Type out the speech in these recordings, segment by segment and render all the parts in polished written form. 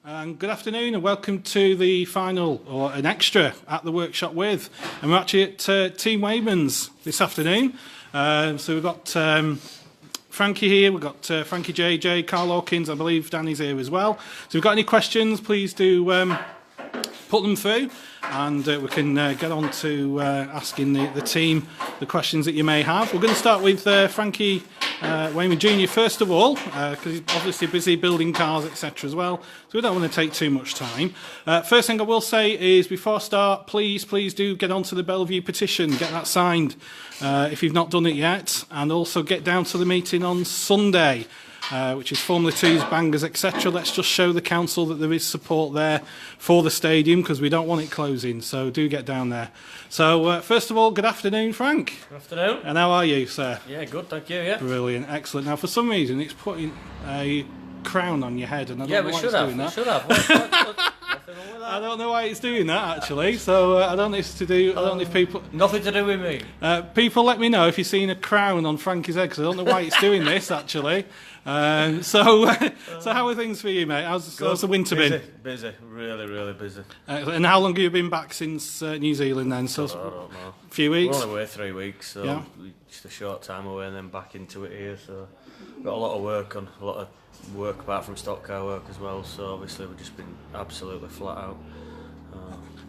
And good afternoon and welcome to the final, or an extra, at the workshop with. And we're actually at Team Wainman's this afternoon. So we've got Frankie here, we've got Frankie JJ, Carl Hawkins, I believe Danny's here as well. So if you've got any questions, please do put them through and we can get on to asking the team the questions that you may have. We're going to start with Frankie Wainman Jr. first of all, because he's obviously busy building cars, etc. as well, so we don't want to take too much time. First thing I will say is, before I start, please do get onto the Bellevue petition, get that signed if you've not done it yet, and also get down to the meeting on Sunday, which is Formula 2's bangers, etc. Let's just show the council that there is support there for the stadium, because we don't want it closing, so do get down there. So first of all, good afternoon, Frank. Good afternoon. And how are you, sir? Yeah, good, thank you, yeah. Brilliant, excellent. Now, for some reason, it's putting a crown on your head, and I don't know why it's doing that. We should have. Nothing wrong with that. I don't know why it's doing that, actually, so I don't know if it's to do, I don't know if people... Nothing to do with me. People let me know if you've seen a crown on Frankie's head, because I don't know why it's doing this, actually. So how are things for you, mate? How's the winter been? Busy, really busy. And how long have you been back since New Zealand then? So I don't know. A few weeks? We're only away 3 weeks, so yeah. Just a short time away and then back into it here. So got a lot of work on, a lot of work apart from stock car work as well. So obviously we've just been absolutely flat out.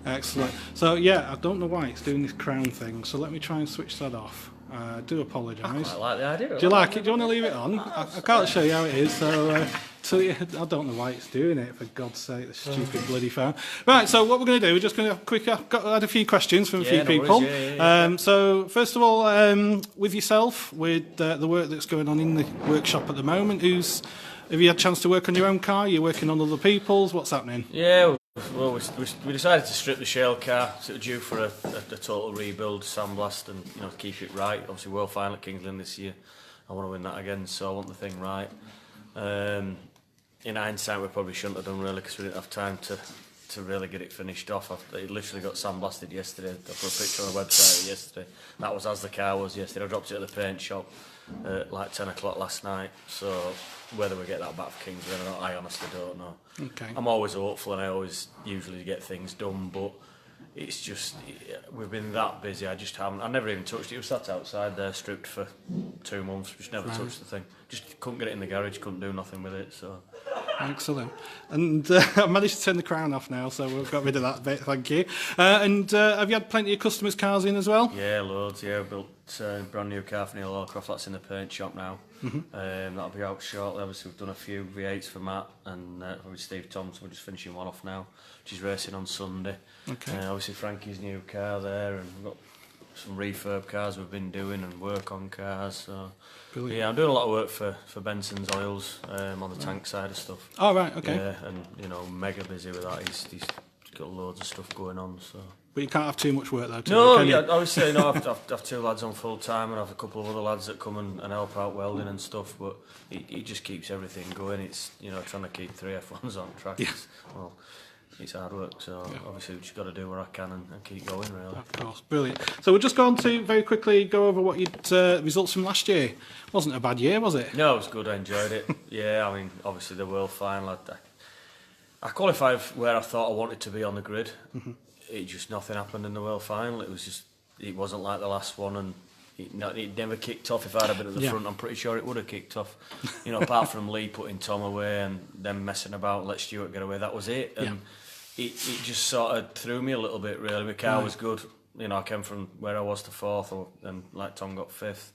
Excellent. So yeah, I don't know why it's doing this crown thing. So let me try and switch that off. I do apologise. I quite like the idea. Do you like it? Do you want to leave it on? I can't show you how it is, so I don't know why it's doing it, for God's sake, the stupid bloody phone. Right, so what we're going to do, we're just going to had a few questions from a few people. So first of all, with yourself, with the work that's going on in the workshop at the moment, have you had a chance to work on your own car? You're working on other people's? What's happening? Yeah, well, we decided to strip the shell car, so it was due for a total rebuild, sandblast, and keep it right. Obviously, World Final at Kingsland this year. I want to win that again, so I want the thing right. In hindsight, we probably shouldn't have done really, because we didn't have time to really get it finished off. It literally got sandblasted yesterday. I put a picture on the website yesterday. That was as the car was yesterday. I dropped it at the paint shop at like 10 o'clock last night. So whether we get that back for Kingsland or not, I honestly don't know. Okay. I'm always hopeful and I always usually get things done, but it's just, we've been that busy, I just haven't, I never even touched it. It was sat outside there, stripped for 2 months, just never touched the thing. Just couldn't get it in the garage, couldn't do nothing with it, so. Excellent. And I managed to turn the crown off now, so we've got rid of that bit, thank you. And have you had plenty of customers' cars in as well? Yeah, loads, yeah. We built a brand new car for Neil Allcroft, that's in the paint shop now. That'll be out shortly. Obviously, we've done a few V8s for Matt and with Steve Thompson. We're just finishing one off now, which is racing on Sunday. Okay. Obviously, Frankie's new car there, and we've got some refurb cars we've been doing and work on cars. So, brilliant. Yeah, I'm doing a lot of work for Benson's Oils on the tank side of stuff. Oh, right, okay. Yeah, and mega busy with that. He's got loads of stuff going on, so. But you can't have too much work though. No, yeah, obviously, I have 2 lads on full time, and I have a couple of other lads that come and help out welding and stuff. But he just keeps everything going. It's trying to keep 3 F1s on track. Yeah. It's hard work. So obviously we've just got to do what I can and keep going. Really. Of course, brilliant. So we're just going to very quickly go over what you'd results from last year. Wasn't a bad year, was it? No, it was good. I enjoyed it. Yeah, I mean, obviously the World Final. I qualified where I thought I wanted to be on the grid. It just, nothing happened in the World Final. It wasn't like the last one, and it never kicked off. If I'd have been at the front, I'm pretty sure it would have kicked off. Apart from Lee putting Tom away and them messing about, let Stewart get away, that was it. And it just sort of threw me a little bit, really. My car was good. I came from where I was to 4th, and like Tom got 5th.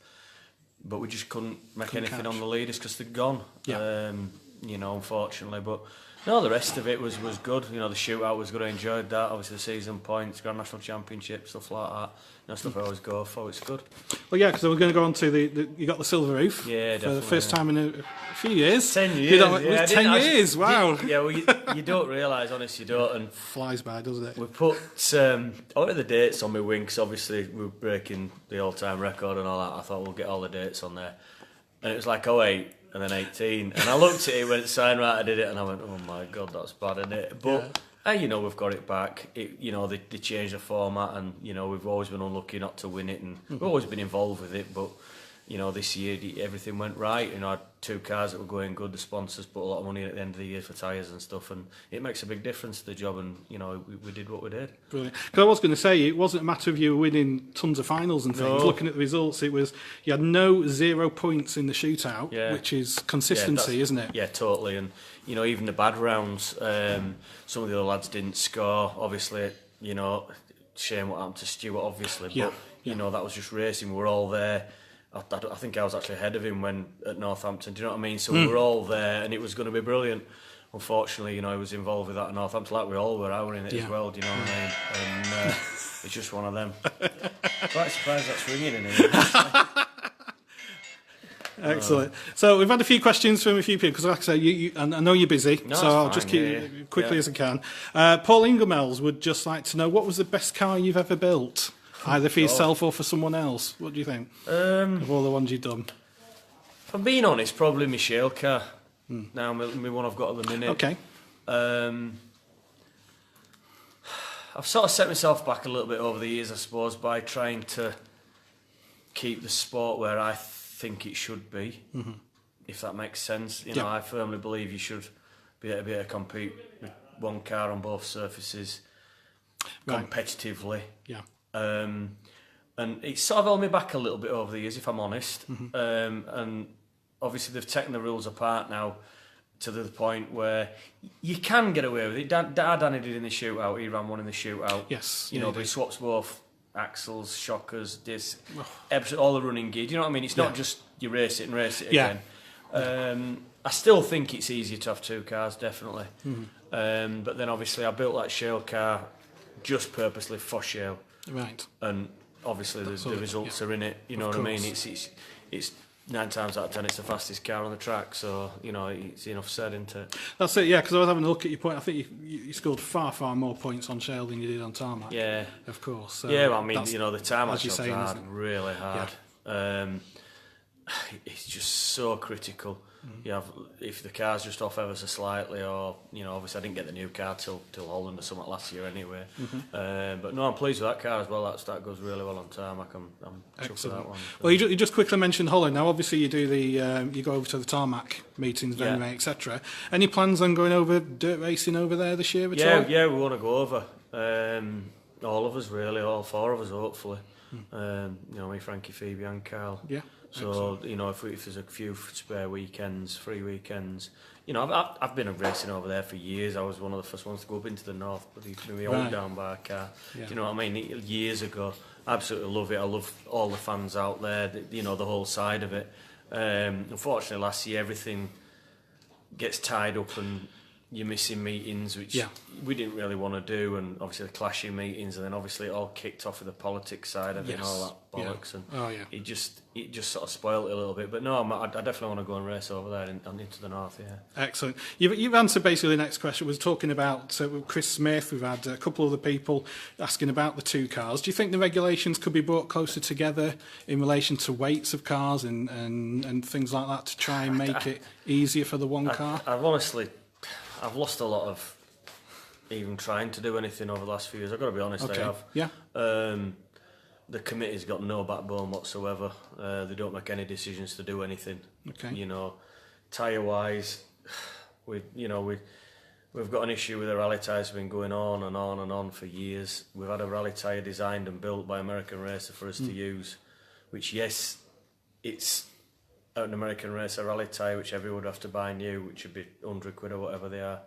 But we just couldn't make anything on the leaders because they'd gone. Yeah. Unfortunately. But no, the rest of it was good. The shootout was good. I enjoyed that. Obviously, the season points, Grand National Championship, stuff like that. Stuff I always go for. It's good. Well, yeah, because we're going to go on to you got the silver roof. Yeah, definitely. For the first time in a few years. 10 years. 10 years. Wow. Well, you don't realise, honestly, you don't. And flies by, doesn't it? We put all of the dates on my wing, because obviously we're breaking the all-time record and all that. I thought we'll get all the dates on there, and it was like 08. And then 18, and I looked at it when it signed right, I did it, and I went, oh my God, that's bad, isn't it? But we've got it back. They changed the format, and we've always been unlucky not to win it, and we've always been involved with it. But you know, this year everything went right. You know, I had 2 cars that were going good. The sponsors put a lot of money in at the end of the year for tyres and stuff, and it makes a big difference to the job. And you know, we did what we did. Brilliant. Because I was going to say, it wasn't a matter of you winning tons of finals and things. No. Looking at the results, it was you had no 0 points in the shootout, Yeah. which is consistency, isn't it? Yeah, totally. And you know, even the bad rounds, some of the other lads didn't score. Obviously, you know, shame what happened to Stuart, obviously, but you know, that was just racing. We were all there. I think I was actually ahead of him when at Northampton. Do you know what I mean? So we were all there, and it was going to be brilliant. Unfortunately, you know, I was involved with that at Northampton, like we all were. I were in it as well. Do you know what I mean? And it's just one of them. Quite surprised that's ringing in here. Excellent. So we've had a few questions from a few people, because like I say, and I know you're busy, No, so I'll fine, just keep it quickly as I can. Paul Ingemels would just like to know, what was the best car you've ever built? Either for yourself or for someone else. What do you think? Of all the ones you've done. If I'm being honest, probably my shale car. Now, my one I've got at the minute. Okay. I've sort of set myself back a little bit over the years, I suppose, by trying to keep the sport where I think it should be, if that makes sense. You know, I firmly believe you should be able to compete with one car on both surfaces competitively. Yeah. And it's sort of held me back a little bit over the years, if I'm honest. And obviously they've taken the rules apart now to the point where you can get away with it. Danny did in the shootout. He ran one in the shootout. Yes. You know, but he swaps both axles, shockers, discs, all the running gear. Do you know what I mean? It's not just you race it and race it again. I still think it's easier to have 2 cars, definitely. But then obviously I built that shale car just purposely for shale. Right. And obviously the results are in it. You know what I mean? It's 9 times out of 10 it's the fastest car on the track, so you know it's enough said, isn't it? That's it, yeah. Because I was having a look at your point. I think you scored far more points on shale than you did on tarmac. Yeah, of course. So yeah, well, I mean, you know, the tarmac job's saying, hard, really hard. Yeah. It's just so critical. You have, if the car's just off ever so slightly, or you know, obviously I didn't get the new car till Holland or something last year anyway. But no, I'm pleased with that car as well. That goes really well on tarmac. I'm chuffed with that one. Well, you just quickly mentioned Holland. Now, obviously, you do you go over to the tarmac meetings, anyway, etc. Any plans on going over dirt racing over there this year at all? Yeah, we want to go over. All of us, really, all 4 of us, hopefully. You know, me, Frankie, Phoebe, and Carl. Yeah. So excellent. you know, if there's a few spare weekends, free weekends, you know, I've been racing over there for years. I was one of the first ones to go up into the north, but we all down by a car. Do you know what I mean? Years ago, absolutely love it. I love all the fans out there. You know, the whole side of it. Unfortunately, last year everything gets tied up and you're missing meetings, which we didn't really want to do, and obviously the clashing meetings, and then obviously it all kicked off with the politics side of it and all that bollocks, and it just sort of spoiled it a little bit. But no, I definitely want to go and race over there and into the north. Yeah, excellent. You've answered basically the next question. Was talking about Chris Smith. We've had a couple of other people asking about the 2 cars. Do you think the regulations could be brought closer together in relation to weights of cars and things like that to try and make it easier for the one car? I've lost a lot of even trying to do anything over the last few years. I've got to be honest, I have. Yeah. The committee's got no backbone whatsoever. They don't make any decisions to do anything. Okay. You know, tyre-wise, we've got an issue with the rally tyres been going on and on and on for years. We've had a rally tyre designed and built by American Racer for us to use, which, yes, it's an American Racer rally tyre, which everyone would have to buy new, which would be 100 quid or whatever they are.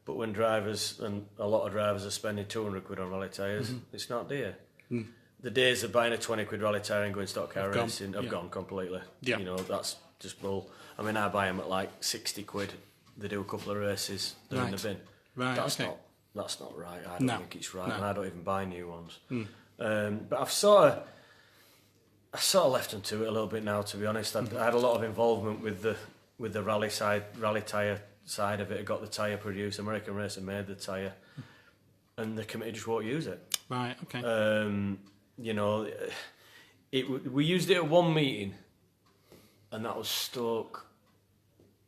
But when drivers, and a lot of drivers are spending 200 quid on rally tyres, it's not dear. The days of buying a 20 quid rally tyre and going stock car racing have gone completely. Yeah. You know, that's just bull. I mean, I buy them at like 60 quid. They do a couple of races, they're in the bin. Right, that's not right. I don't think it's right, and I don't even buy new ones. But I've sort of left them to it a little bit now, to be honest. I had a lot of involvement with the rally tyre side of it. I got the tyre produced. American Racer made the tyre, and the committee just won't use it. Right. Okay. You know, we used it at one meeting, and that was Stoke.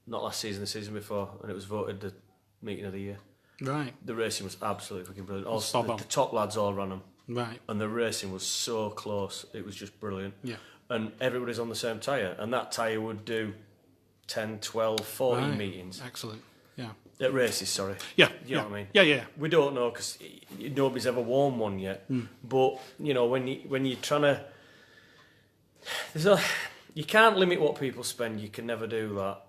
Not last season, the season before, and it was voted the meeting of the year. Right. The racing was absolutely fucking brilliant. Also, the top lads all ran them. Right. And the racing was so close, it was just brilliant. Yeah. and everybody's on the same tyre, and that tyre would do 10, 12, 14 Right. meetings. Excellent. Yeah. At races, sorry. Yeah. You know what I mean? Yeah. We don't know because nobody's ever worn one yet. But you know, when you're trying to, you can't limit what people spend. You can never do that.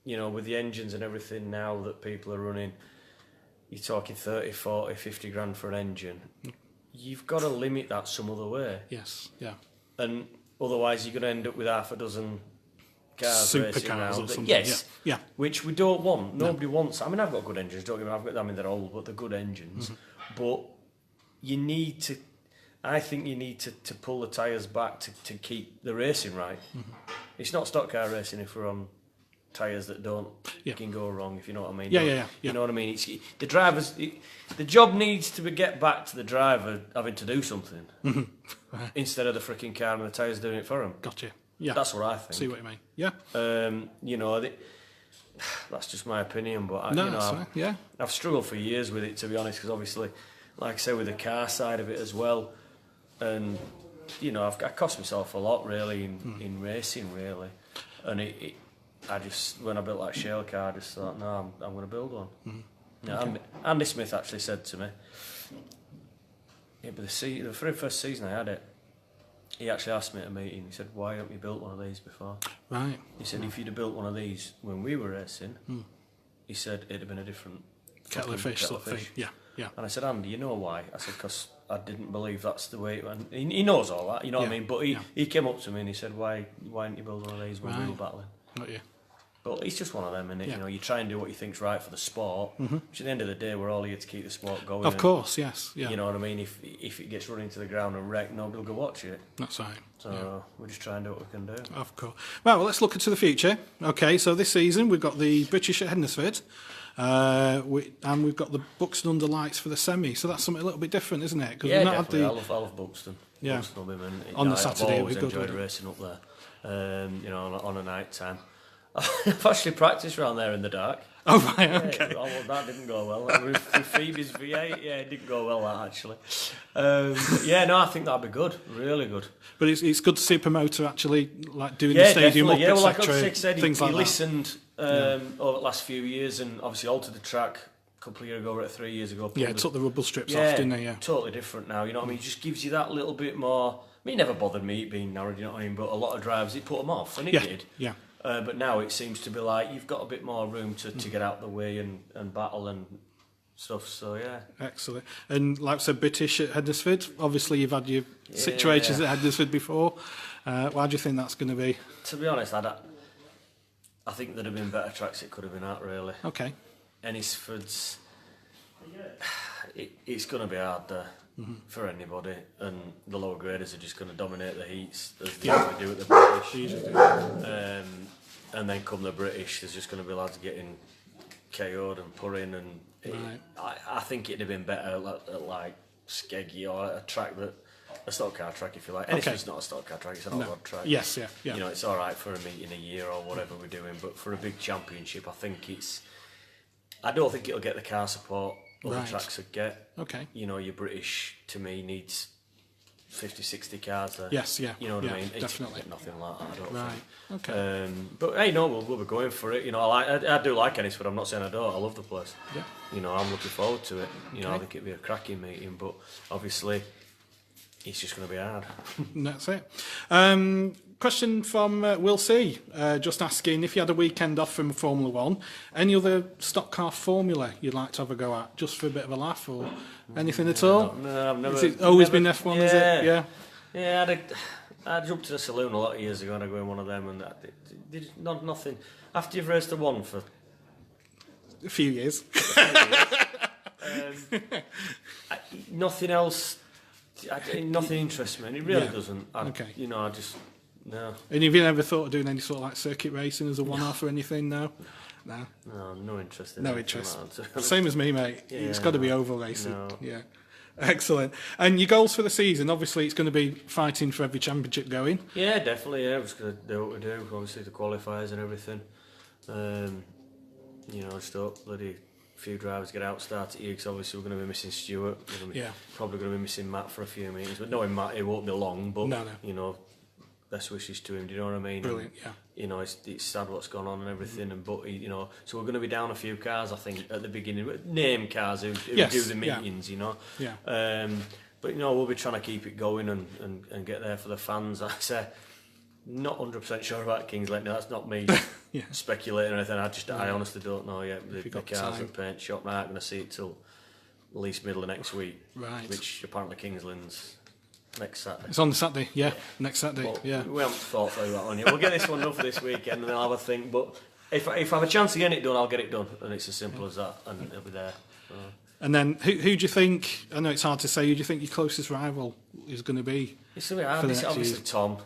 You know, with the engines and everything now that people are running, you're talking 30, 40, 50 grand for an engine. You've got to limit that some other way. Yes. Yeah. And otherwise, you're going to end up with half a dozen cars racing Supercars around. or something. Yes. Yeah. Which we don't want. Nobody wants. I mean, I've got good engines. Don't get me wrong. I mean, they're old, but they're good engines. But you need to. I think you need to pull the tyres back to keep the racing right. It's not stock car racing if we're on tyres that can go wrong. If you know what I mean. Yeah. You know what I mean. It's the drivers. The job needs to get back to the driver having to do something instead of the freaking car and the tyres doing it for him. Gotcha. Yeah. That's what I think. See what you mean. Yeah. You know, that's just my opinion, but No, that's fine. Yeah. I've struggled for years with it, to be honest, because obviously, like I say, with the car side of it as well, and you know, I cost myself a lot really in racing, really, and I just when I built that shell car, I just thought, no, I'm going to build one. Yeah, Andy Smith actually said to me, yeah, but the very first season I had it, he actually asked me at a meeting, he said, why haven't you built one of these before? Right. He said, if you'd have built one of these when we were racing, he said, it'd have been a different Kettle of fish sort of thing. Yeah. And I said, Andy, you know why? I said, because I didn't believe that's the way it went. He knows all that, you know what I mean? But he came up to me and he said, why didn't you build one of these when we were battling? Not you. But it's just one of them, innit? You know, you try and do what you think's right for the sport, which at the end of the day, we're all here to keep the sport going. Of course, yes. Yeah. You know what I mean? If it gets run into the ground and wrecked, nobody will go watch it. That's right. So we just try and do what we can do. Of course. Well, let's look into the future. Okay, so this season we've got the British at Hednesford, and we've got the Buxton under lights for the semi. So that's something a little bit different, isn't it? Yeah, definitely. I love Buxton. Yeah. Buxton will be, on the Saturday, I've always enjoyed racing up there. You know, on a night time. I've actually practiced around there in the dark. Oh, right, okay. Well, that didn't go well. With Phoebe's V8, it didn't go well, that actually. I think that'd be good, really good. But it's good to see a promoter actually like doing the stadium definitely. up, Like etc. I said, things he like listened over the last few years and obviously altered the track a couple of years ago, or 3 years ago. Yeah, took the rubble strips off, didn't he? Yeah, totally different now. You know what I mean? It just gives you that little bit more. I mean, it never bothered me it being narrowed, you know what I mean? But a lot of drivers, it put them off, and it did. Yeah. But now it seems to be like you've got a bit more room to get out the way and battle and stuff. So yeah, excellent. And like I said, British at Hednesford. Obviously, you've had your situations at Hednesford before. Why do you think that's going to be? To be honest, I think there'd have been better tracks it could have been at, really. Okay. Ennisford's, it's going to be hard there for anybody, and the lower graders are just going to dominate the heats as they usually do at the British. And then come the British, there's just going to be lads getting KO'd and purring, and I think it'd have been better like Skeggy or a track a stock car track, if you like. Ennisford's not a stock car track, it's an off-road track. Yes, yeah. You know, it's all right for a meet in a year or whatever we're doing, but for a big championship, I don't think it'll get the car support other tracks would get. Okay. You know, your British, to me, needs 50, 60 cars there. Yes, yeah. You know what I mean? Definitely. It's nothing like that, I don't think. Okay. But hey, no, we'll be going for it. You know, I do like Ennisford. I'm not saying I don't. I love the place. Yeah. You know, I'm looking forward to it. You know, I think it'd be a cracking meeting, but obviously, it's just going to be hard. That's it. Question from Will C. Just asking if you had a weekend off from Formula One, any other stock car formula you'd like to have a go at, just for a bit of a laugh or anything at all? No, I've never. Has it always been F1? Yeah. Is it? Yeah. Yeah, I jumped to the saloon a lot of years ago and I go in one of them and nothing. After you've raced the one for a few years, nothing else. Nothing interests me, and it really doesn't. Okay. You know, I just no. And have you ever thought of doing any sort of like circuit racing as a one-off or anything? No. No interest in no interest. Same as me, mate. Yeah, it's got to be oval racing. No. Yeah. Excellent. And your goals for the season? Obviously, it's going to be fighting for every championship going. Yeah, definitely. Yeah, we're just going to do what we do. Obviously, the qualifiers and everything. You know, just hope bloody few drivers get out, start at here, because obviously we're going to be missing Stuart. Probably going to be missing Matt for a few meetings. But knowing Matt, it won't be long. But you know, best wishes to him. Do you know what I mean? Brilliant, yeah. You know, it's sad what's gone on and everything, you know, so we're going to be down a few cars, I think, at the beginning. Name cars who do the meetings, you know. Yeah. But, you know, we'll be trying to keep it going and get there for the fans. Like I say, not 100% sure about Kings Lake. No, that's not me speculating or anything. I honestly don't know yet. The cars at the paint shop, I'm not going to see it till at least middle of next week. Right. Which apparently Kingsland's next Saturday. It's on the Saturday, next Saturday, Well, we haven't thought through that one yet. We'll get this one done for this weekend and then I'll have a think. But if I have a chance of getting it done, I'll get it done. And it's as simple as that. And it'll be there. And then, who do you think, I know it's hard to say, who do you think your closest rival is going to be? It's going to be hard. It's obviously Tom.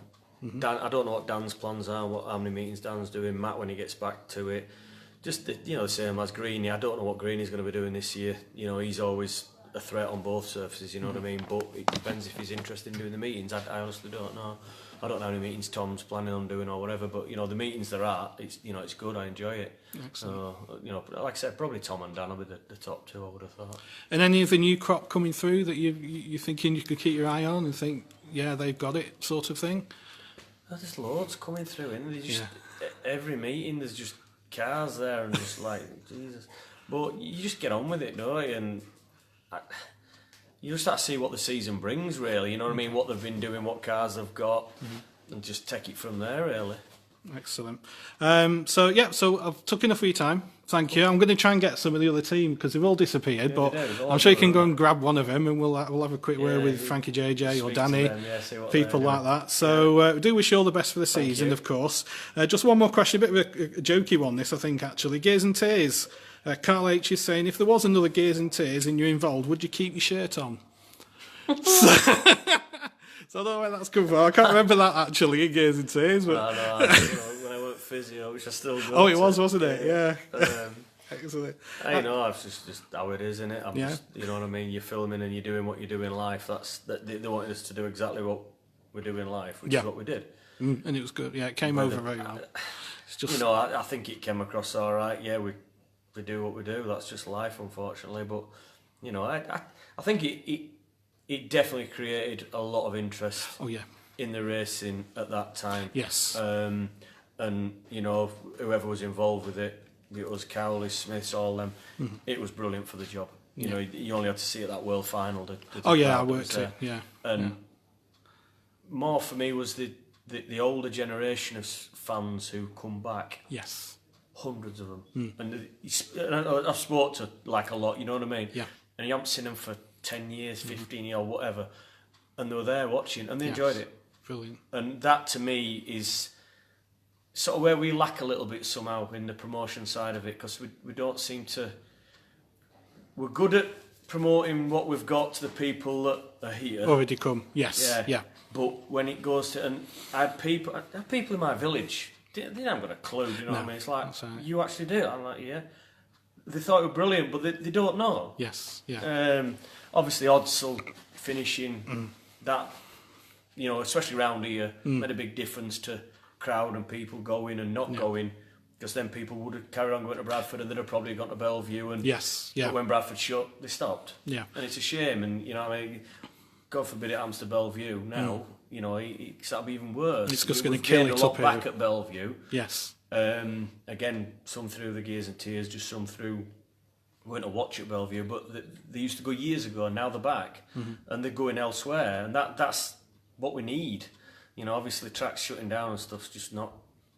Dan, I don't know what Dan's plans are, how many meetings Dan's doing. Matt, when he gets back to it. Just, the same as Greeny. I don't know what Greeny's going to be doing this year. You know, he's always a threat on both surfaces, you know what I mean? But it depends if he's interested in doing the meetings. I honestly don't know. I don't know how many meetings Tom's planning on doing or whatever, but, you know, the meetings there are, it's good, I enjoy it. Excellent. So, you know, like I said, probably Tom and Dan will be the top two, I would have thought. And any of the new crop coming through that you're thinking you could keep your eye on and think, yeah, they've got it, sort of thing? There's loads coming through, and every meeting there's just cars there and just like, Jesus. But you just get on with it, don't you? And you just start to see what the season brings, really. You know what I mean? What they've been doing, what cars they've got, and just take it from there, really. Excellent. So I've took enough of your time. Thank you. I'm going to try and get some of the other team because they've all disappeared, but I'm sure you can go and grab one of them and we'll have a quick word with Frankie JJ or Danny, people like that. So do wish you all the best for the season, of course. Just one more question, a bit of a jokey one, this I think actually. Gears and Tears. Carl H is saying, if there was another Gears and Tears and you're involved, would you keep your shirt on? So I don't know where that's come from. I can't remember that actually in Gears and Tears. But No, when I went physio, which I still do. Oh, it was, wasn't it? Yeah. Excellent. I know, it's just how it is, isn't it? Just, you know what I mean? You're filming and you're doing what you do in life. They wanted us to do exactly what we do in life, which is what we did. And it was good. Yeah, it came over very well. It's just, you know, I think it came across all right. Yeah, we do what we do. That's just life, unfortunately. But, you know, I think it definitely created a lot of interest in the racing at that time. Yes. And, you know, whoever was involved with it, it was Cowley, Smiths, all them, it was brilliant for the job. You know, you only had to see it at that World Final. I worked it, And more for me was the older generation of fans who come back. Yes. Hundreds of them. And I've spoke to like a lot, you know what I mean? Yeah. And you haven't seen them for 10 years, 15 years, or whatever. And they were there watching, and they enjoyed it. Brilliant. And that, to me, is sort of where we lack a little bit somehow in the promotion side of it, because we don't seem to... We're good at promoting what we've got to the people that are here. Already come, yes. Yeah. But when it goes to... And I had people in my village, they haven't got a clue, you know what I mean? It's like, you actually do it? I'm like, yeah. They thought it was brilliant, but they don't know. Yes, yeah. Obviously, Odsel finishing that, you know, especially round here, made a big difference to crowd and people going and not going, because then people would have carried on going to Bradford and they'd have probably gone to Bellevue. And but when Bradford shut, they stopped. Yeah. And it's a shame, and, you know, I mean, God forbid it happens to Bellevue now, you know, that'll be even worse. It's just going to kill it a lot back at Bellevue. Yes. Again, some through the Gears and Tears, just some through went to watch at Bellevue, but they used to go years ago, and now they're back, and they're going elsewhere, and that's what we need. You know, obviously tracks shutting down and stuff's just not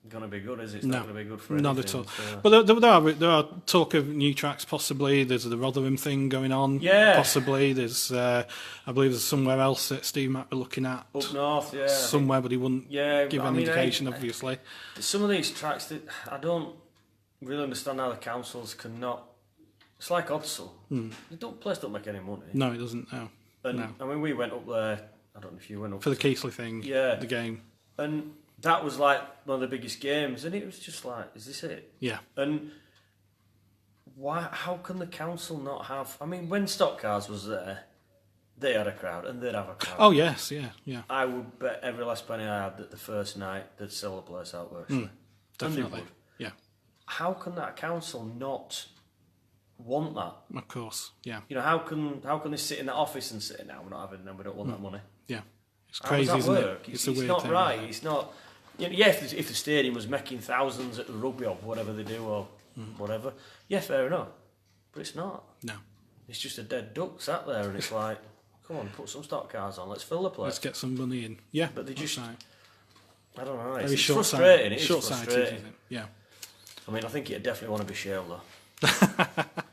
going to be good, is it? It's not going to be good for anything. Not at all. So. But there are talk of new tracks possibly. There's the Rotherham thing going on. Yeah. Possibly. There's, I believe there's somewhere else that Steve might be looking at. Up north, yeah. Somewhere, but he wouldn't give any indication, obviously. Some of these tracks that I don't really understand how the councils cannot. It's like Odsel. The place don't make any money. No, it doesn't. No. And I mean, we went up there. I don't know if you went up for the Keighley thing. Yeah. The game. And that was like one of the biggest games, and it was just like, is this it? Yeah. And why? How can the council not have? I mean, when Stock Cars was there, they had a crowd, and they'd have a crowd. Oh yes, yeah. I would bet every last penny I had that the first night they'd sell the place out virtually. Definitely. Yeah. How can that council not want that? Of course, yeah. You know, how can they sit in that office and say, "No, we're not having them. We don't want that money." Yeah. It's How crazy, does that isn't work? it? It's a weird not thing, right. isn't it? It's not. You know, yeah, if the stadium was making thousands at the rugby or whatever they do or whatever, yeah, fair enough. But it's not. No. It's just a dead duck sat there, and it's like, come on, put some stock cars on, let's fill the place. Let's get some money in. Yeah, But they just, right. I don't know. Very It's short-sighted. frustrating. It is Short-sighted, frustrating. isn't it? Yeah. I mean, I think it'd definitely want to be shale though.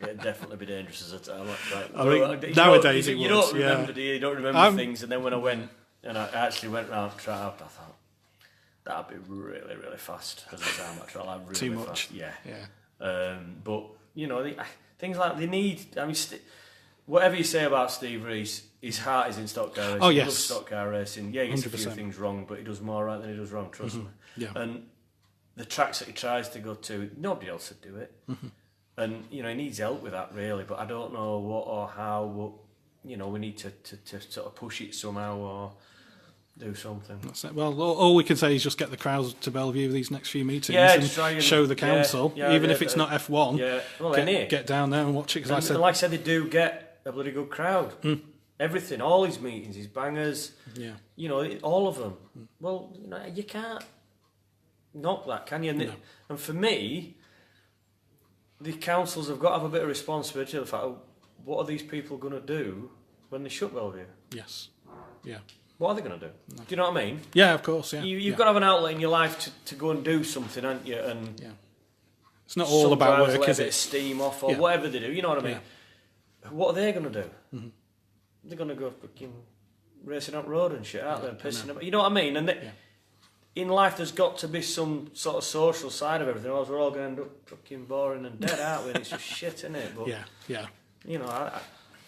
It'd definitely be dangerous as a time. Like, I think nowadays you it don't would, yeah. remember, do you? You don't remember things. And then when I went, and I actually went round to try out, I thought, that'd be really, really fast as a time. Like really Too much. Fast. Yeah. Yeah. But, you know, things like they need, I mean, whatever you say about Steve Rees, his heart is in stock car racing. Oh, He yes. loves stock car racing. Yeah, he gets a few 100%. things wrong, but he does more right than he does wrong, trust me. Yeah. And the tracks that he tries to go to, nobody else would do it. And, you know, he needs help with that, really, but I don't know what or how, but, you know, we need to sort of push it somehow or do something. That's it. Well, all we can say is just get the crowds to Bellevue these next few meetings Yeah, and just try and show the council, even if it's not F1. Yeah, well, any. Get down there and watch it. Because And like I said, they do get a bloody good crowd. Everything, all his meetings, his bangers, yeah, you know, all of them. Well, you know, you can't knock that, can you? No. And for me, the councils have got to have a bit of responsibility of the fact, what are these people going to do when they shut Bellevue? yes, yeah. What are they going to do? Do you know what I mean? Yeah, of course, yeah. You've got to have an outlet in your life to go and do something, haven't you? And yeah. It's not all some about drivers work, let is a bit it? of steam off or Yeah. whatever they do, you know what I mean? Yeah. What are they going to do? They're going to go fucking racing up road and shit, aren't they? And pissing about. You know what I mean? And in life, there's got to be some sort of social side of everything, or else we're all going to end up fucking boring and dead, aren't we? And it's just shit, isn't it? But, Yeah. you know,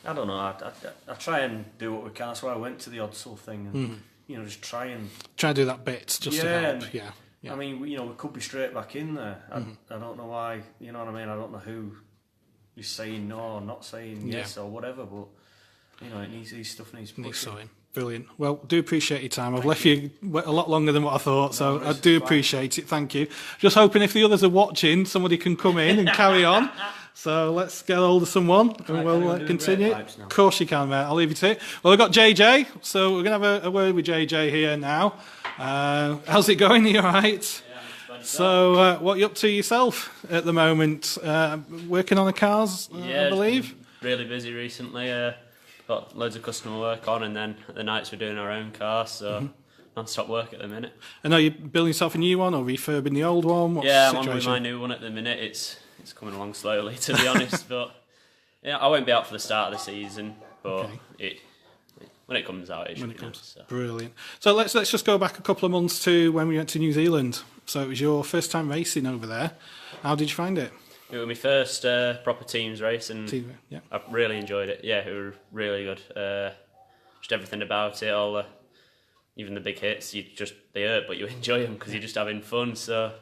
I don't know. I try and do what we can. That's why I went to the Odsal thing and, you know, just try and Try to do that bit just to help. and- Yeah. I mean, you know, we could be straight back in there. I don't know why, you know what I mean? I don't know who is saying no or not saying yes or whatever, but, you know, these stuff needs pushing. Needs sewing. Brilliant. Well, do appreciate your time. I've left you a lot longer than what I thought, so I do appreciate it. Thank you. Just hoping if the others are watching, somebody can come in and carry on. So let's get hold of someone and we'll continue. Of course you can, mate. I'll leave you to it. Well, we've got JJ, so we're going to have a word with JJ here now. How's it going? Are you all right? Yeah, So what are you up to yourself at the moment? Working on the cars, I believe? Really busy recently. Got loads of customer work on, and then at the nights we're doing our own car, so non-stop work at the minute. And are you building yourself a new one or refurbing the old one? What's Yeah, the I'm on with situation? my new one at the minute. It's coming along slowly, to be honest, but yeah, I won't be out for the start of the season, but when it comes out, it should When it be comes. nice, so. Brilliant. So let's just go back a couple of months to when we went to New Zealand. So it was your first time racing over there. How did you find it? It was my first proper teams race, and Yeah. I really enjoyed it. Yeah, it was really good. Just everything about it, even the big hits, they hurt, but you enjoy them because you're just having fun. So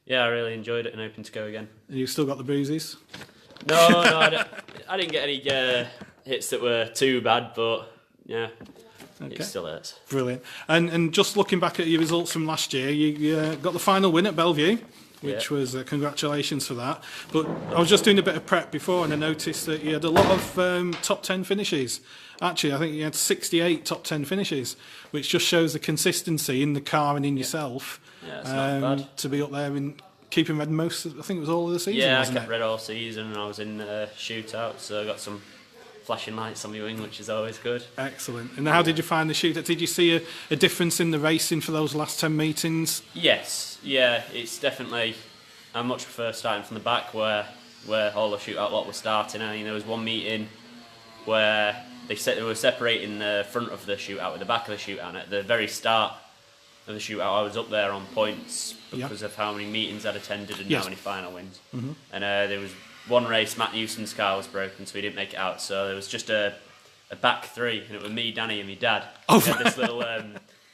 yeah, I really enjoyed it and hoping to go again. And you've still got the bruises? No, I didn't get any hits that were too bad, but yeah, it still hurts. Brilliant. And just looking back at your results from last year, you got the final win at Bellevue, which was congratulations for that. But I was just doing a bit of prep before and I noticed that you had a lot of top 10 finishes. Actually, I think you had 68 top 10 finishes, which just shows the consistency in the car and in yourself it's not bad. to be up there and keeping red most, I think it was all of the season, Yeah, I wasn't kept it? red all season, and I was in shootouts, so I got some flashing lights on my wing, which is always good. Excellent. And how did you find the shootout? Did you see a difference in the racing for those last 10 meetings? Yes, yeah, it's definitely. I much prefer starting from the back where all the shootout lot was starting. I mean, there was one meeting where they were separating the front of the shootout with the back of the shootout. And at the very start of the shootout, I was up there on points because of how many meetings I'd attended and how many final wins. And there was one race, Matt Newson's car was broken, so he didn't make it out. So there was just a back three, and it was me, Danny, and my dad. Oh, we had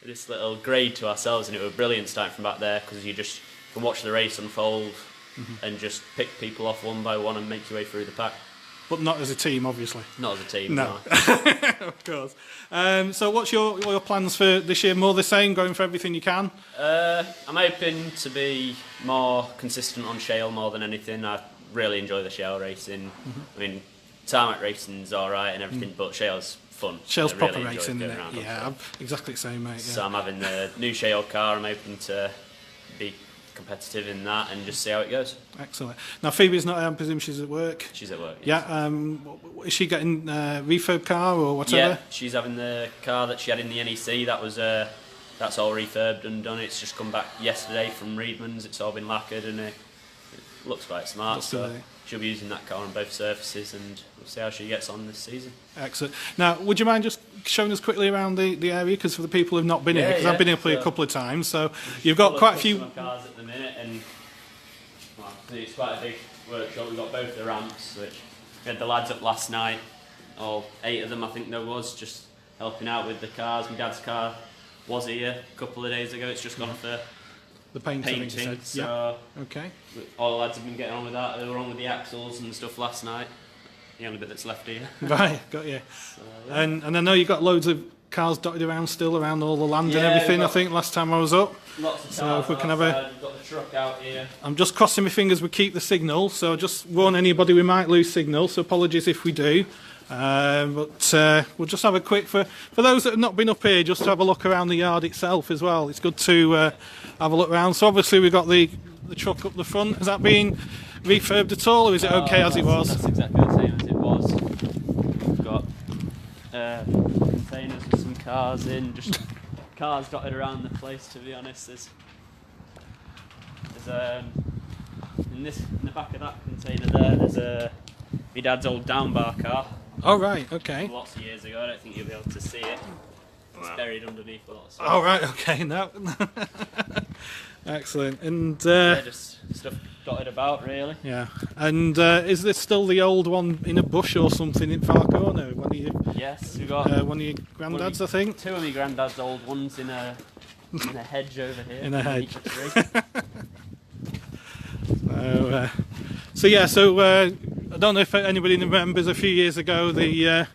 this little grade to ourselves, and it was brilliant starting from back there because you just can watch the race unfold and just pick people off one by one and make your way through the pack. But not as a team, obviously. Not as a team, No. Of course. So what's your plans for this year? More the same, going for everything you can? I'm hoping to be more consistent on shale more than anything. I really enjoy the shale racing. I mean, tarmac racing's all right and everything, but shale's fun. Shale's I proper really enjoy racing, going isn't it? around on Yeah, shale. I'm exactly the same, mate. Yeah. So I'm having the new shale car. I'm hoping to be competitive in that and just see how it goes. Excellent. Now Phoebe's not here, I presume she's at work. She's at work. Yeah. Is she getting a refurb car or whatever? Yeah, she's having the car that she had in the NEC. That's all refurbed and done. It's just come back yesterday from Reedman's. It's all been lacquered and it looks quite smart. Looks So good. she'll be using that car on both surfaces, and we'll see how she gets on this season. Excellent. Now, would you mind just showing us quickly around the area, because for the people who've not been here, because I've been here a couple of times, so you've got quite a few. Cars at the minute, and well, it's quite a big workshop. We've got both the ramps, which we had the lads up last night. All 8 of them, I think there was, just helping out with the cars. My dad's car was here a couple of days ago. It's just gone for The paint, I think you painting. said. So Yeah. Okay. all the lads have been getting on with that. They were on with the axles and stuff last night. The only bit that's left here. Right, got you. So, yeah. And I know you've got loads of cars dotted around still around all the land and Yeah, everything. we've I got think last time I was up. Lots of So cars if we can have outside. We've got the truck out here. I'm just crossing my fingers we keep the signal, so just warn anybody we might lose signal, so apologies if we do. But we'll just have a quick, for those that have not been up here, just to have a look around the yard itself as well. It's good to have a look around. So obviously we've got the truck up the front. Has that been refurbed at all, or is it okay as it was? That's exactly the same as it was. We've got containers with some cars in, just cars dotted around the place, to be honest. There's in the back of that container there's my dad's old down bar car. Oh, right, okay. Lots of years ago. I don't think you'll be able to see it. It's buried underneath a lot of stuff. Oh, right, okay, no. Excellent. And Yeah, just stuff dotted about, really. yeah, and is this still the old one in a bush or something in far corner? One of your, Yes, we've got one of your granddads, I think. 2 of my granddad's old ones in a hedge over here. In a hedge. Each a tree. So I don't know if anybody remembers a few years ago the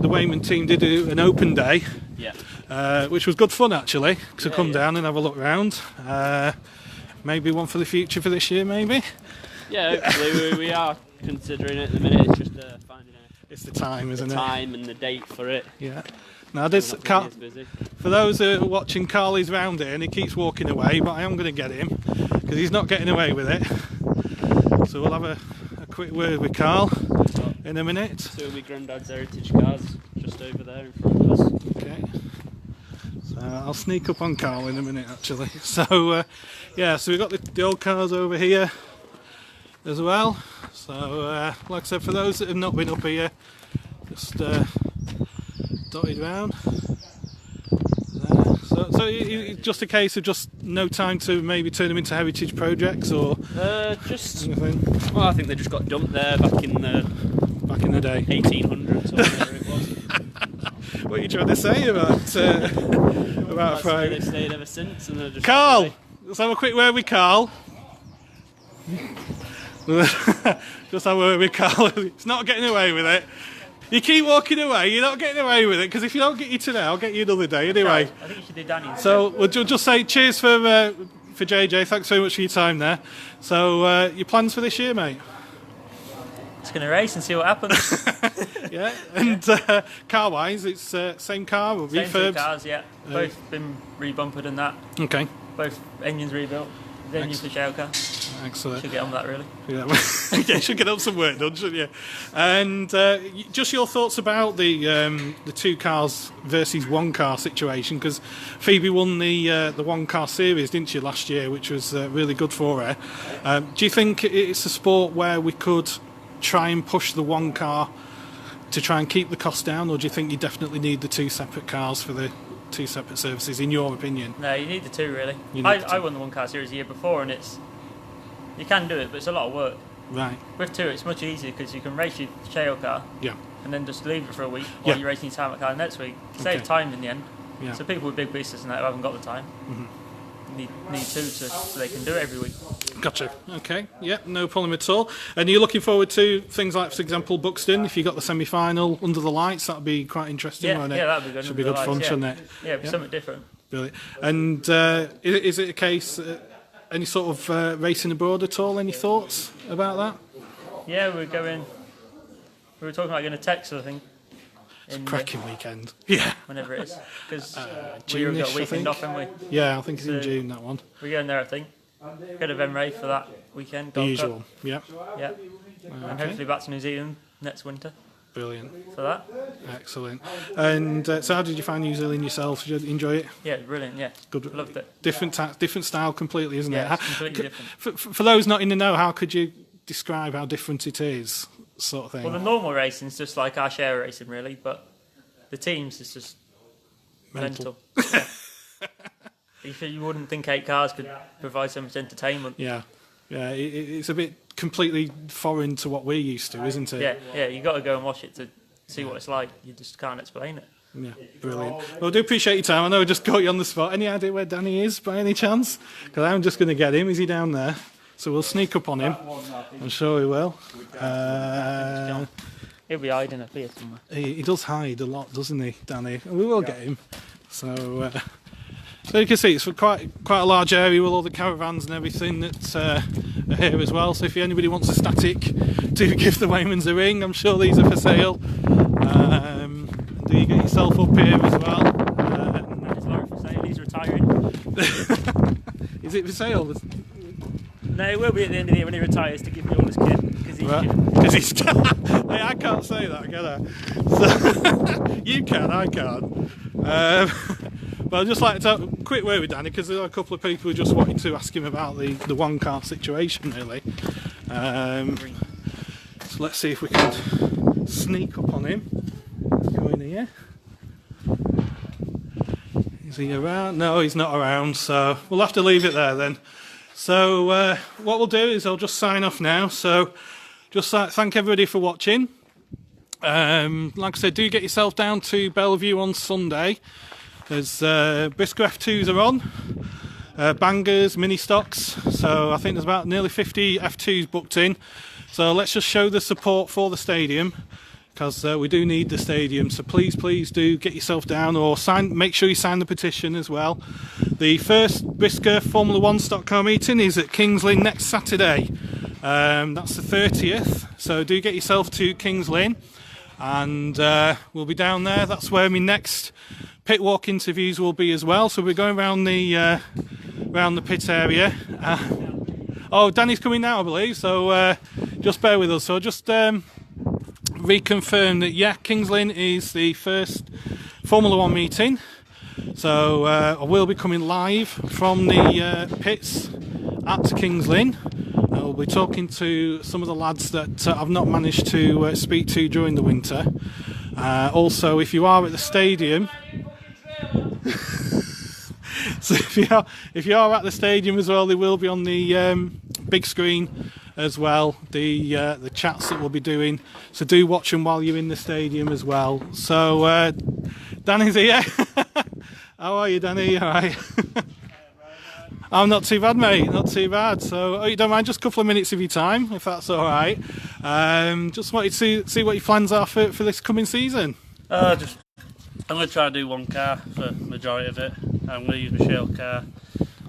Wainman team did an open day, Yeah. which was good fun actually to Yeah, come yeah. down and have a look round. Maybe one for the future for this year, maybe. Yeah, hopefully we are considering it at the minute. It's just finding It's the time, isn't the it? time and the date for it. Yeah. Now this Not gonna Carl, be as busy. for those who are watching, Carly's round here and he keeps walking away, but I am going to get him because he's not getting away with it. So we'll have a quick word with Carl in a minute. 2 of my granddad's heritage cars just over there in front of us. Okay. So I'll sneak up on Carl in a minute actually. So yeah, so we've got the old cars over here as well. So like I said, for those that have not been up here, just dotted round. So it's just a case of just no time to maybe turn them into heritage projects or Just anything well, I think they just got dumped there back in the back in the day. 1800s or whatever it was. What are you trying to say about That's where Friday? they've stayed ever since, and they're just Carl, let's have a quick word with Carl. Just have a word with Carl. It's not getting away with it. You keep walking away, you're not getting away with it, because if you don't get you today, I'll get you another day anyway. I think you should do Danny. So we'll just say cheers for JJ. Thanks very much for your time there. So your plans for this year, mate? Just going to race and see what happens. Yeah. And car-wise, it's same car or Same 2 refurbed? cars, yeah. Both been rebumpered and that. Okay. Both engines rebuilt. The engine for shale car. Excellent. Should get on with that really. Yeah, should get up some work done, shouldn't you? And just your thoughts about the 2 cars versus 1 car situation, because Phoebe won the 1 car series, didn't she, last year, which was really good for her. Do you think it's a sport where we could try and push the 1 car to try and keep the cost down, or do you think you definitely need the 2 separate cars for the 2 separate services, in your opinion? No, you need the 2 really. You need the 2. I won the 1 car series the year before, and you can do it, but it's a lot of work. Right. With 2, it's much easier because you can race your shale car Yeah. and then just leave it for a week while Yeah. you're racing your tarmac car next week. Save Okay. time in the end. Yeah. So people with big business and that who haven't got the time need 2 so they can do it every week. Gotcha. Okay. Yeah, no problem at all. And you're looking forward to things like, for example, Buxton. If you got the semi-final under the lights, that'd be quite interesting, Yeah, wouldn't it? yeah, that'd be good. Should be under good the fun, lights, shouldn't it? Yeah, it'd be something different. Brilliant. And is it a case, any sort of racing abroad at all? Any thoughts about that? Yeah, we're going We were talking about going to Texas, I think. Cracking weekend. Yeah. Whenever it is. Because we've June-ish, got a I weekend think. off, haven't we? Yeah, I think it's in So- June, that one. We're going there, I think. Go to Venray for that weekend. The Gold usual. Cup. Yeah. Yeah. And hopefully back to New Zealand next winter Brilliant. for that. Excellent. And so how did you find New Zealand yourself? Did you enjoy it? Yeah, brilliant, yeah. Good. Loved it. Different style completely, isn't Yeah, it? it's completely different. For those not in the know, how could you describe how different it is, sort of thing? Well, the normal racing is just like our share racing, really, but the teams is just mental. Yeah. You wouldn't think 8 cars could provide so much entertainment. Yeah. Yeah, it's a bit completely foreign to what we're used to, isn't it? Yeah, you got to go and watch it to see what it's like. You just can't explain it. Yeah, brilliant. Well, I do appreciate your time. I know I just got you on the spot. Any idea where Danny is, by any chance? Because I'm just going to get him. Is he down there? So we'll sneak up on him. I'm sure we will. He'll be hiding up here somewhere. He does hide a lot, doesn't he, Danny? And we will get him. So you can see it's quite a large area with all the caravans and everything that are here as well. So if anybody wants a static, do give the Wainmans a ring. I'm sure these are for sale. Do you get yourself up here as well? It's Laurie for sale, he's retiring. Is it for sale? No, it will be at the end of the year when he retires to give me all his kit. Because he's hey, I can't say that, can I? So, you can, I can't. But I'd just like to have a quick word with Danny, because there are a couple of people who just wanted to ask him about the one car situation, really. So let's see if we can sneak up on him. Go in here. Is he around? No, he's not around, so we'll have to leave it there then. So what we'll do is I'll just sign off now. So just thank everybody for watching. Like I said, do get yourself down to Bellevue on Sunday. There's Brisca F2s are on, bangers, mini stocks. So I think there's about nearly 50 F2s booked in. So let's just show the support for the stadium, because we do need the stadium. So please do get yourself down, or make sure you sign the petition as well. The first Brisca Formula 1 stock car meeting is at Kings Lynn next Saturday. That's the 30th. So do get yourself to Kings Lynn, and we'll be down there. That's where my next pit walk interviews will be as well. So we're going around the pit area. Oh, Danny's coming now, I believe. So just bear with us. So just reconfirm that, yeah, Kings Lynn is the first Formula 1 meeting. So I will be coming live from the pits at Kings Lynn. We'll be talking to some of the lads that I've not managed to speak to during the winter. Also, if you are at the stadium, so if you are at the stadium as well, they will be on the big screen as well, the chats that we'll be doing. So do watch them while you're in the stadium as well. So Danny's here. How are you, Danny? All right. I'm not too bad, mate. Not too bad. So, you don't mind just a couple of minutes of your time, if that's all right. Just wanted to see what your plans are for this coming season. I'm going to try and do one car for the majority of it. I'm going to use my shell car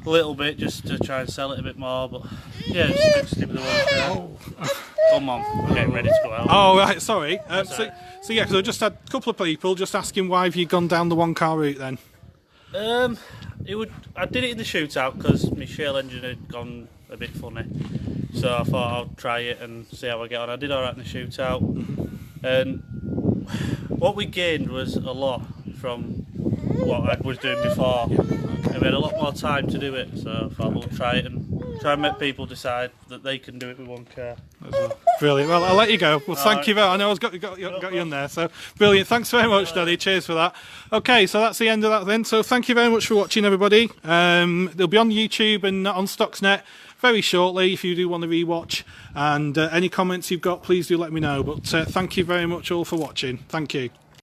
a little bit just to try and sell it a bit more. But yeah, just stick with the one car. Come on, we're getting ready to go out. Oh, right. Sorry. So yeah, because I just had a couple of people just asking why have you gone down the one car route then? I did it in the shootout because my shell engine had gone a bit funny, so I thought I'll try it and see how I get on. I did alright in the shootout, and what we gained was a lot from what I was doing before, and we had a lot more time to do it, so I thought we'll try it and try and make people decide that they can do it with one car. Brilliant. Well, I'll let you go. Well, thank you very much. I know I've got you on there. So, brilliant. Thanks very much, Daddy. Cheers for that. Okay, so that's the end of that then. So, thank you very much for watching, everybody. They'll be on YouTube and on Stocksnet very shortly if you do want to rewatch. And any comments you've got, please do let me know. But thank you very much all for watching. Thank you.